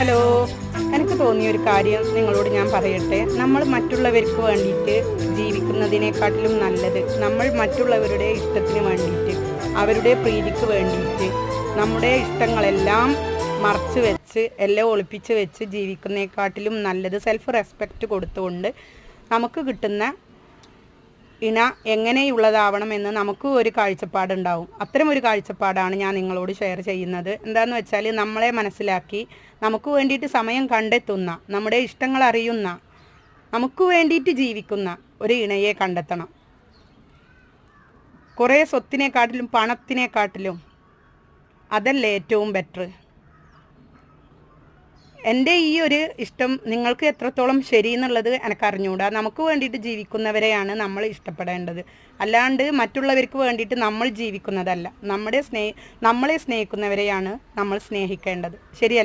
Hello, എനിക്ക് തോന്നിയ ഒരു കാര്യം നിങ്ങളോട് ഞാൻ പറയട്ടെ. നമ്മൾ മറ്റുള്ളവർക്ക് വേണ്ടിയിട്ട് ജീവിക്കുന്നതിനെക്കാട്ടിലും നല്ലത് നമ്മൾ മറ്റുള്ളവരുടെ ഇഷ്ടത്തിന് വേണ്ടിയിട്ട്, അവരുടെ പ്രീതിക്ക് വേണ്ടിയിട്ട് നമ്മുടെ ഇഷ്ടങ്ങളെല്ലാം മറച്ചു വെച്ച് എല്ലാം ഒളിപ്പിച്ച് വെച്ച് ജീവിക്കുന്നതിനെക്കാട്ടിലും നല്ലത് സെൽഫ് റെസ്പെക്റ്റ് കൊടുത്തുകൊണ്ട് നമുക്ക് കിട്ടുന്ന ഇണ എങ്ങനെയുള്ളതാവണമെന്ന് നമുക്ക് ഒരു കാഴ്ചപ്പാടുണ്ടാവും. അത്തരം ഒരു കാഴ്ചപ്പാടാണ് ഞാൻ നിങ്ങളോട് ഷെയർ ചെയ്യുന്നത്. എന്താണെന്ന് വെച്ചാൽ, നമ്മളെ മനസ്സിലാക്കി നമുക്ക് വേണ്ടിയിട്ട് സമയം കണ്ടെത്തുന്ന, നമ്മുടെ ഇഷ്ടങ്ങൾ അറിയുന്ന, നമുക്ക് വേണ്ടിയിട്ട് ജീവിക്കുന്ന ഒരു ഇണയെ കണ്ടെത്തണം. കുറേ സ്വത്തിനെക്കാട്ടിലും പണത്തിനെക്കാട്ടിലും അതല്ലേ ഏറ്റവും ബെറ്റർ. എൻ്റെ ഈ ഒരു ഇഷ്ടം നിങ്ങൾക്ക് എത്രത്തോളം ശരി എന്നുള്ളത് എനിക്കറിഞ്ഞുകൂടാ. നമുക്ക് വേണ്ടിയിട്ട് ജീവിക്കുന്നവരെയാണ് നമ്മൾ ഇഷ്ടപ്പെടേണ്ടത്, അല്ലാണ്ട് മറ്റുള്ളവർക്ക് വേണ്ടിയിട്ട് നമ്മൾ ജീവിക്കുന്നതല്ല. നമ്മളെ സ്നേഹിക്കുന്നവരെയാണ് നമ്മൾ സ്നേഹിക്കേണ്ടത്. ശരിയല്ല?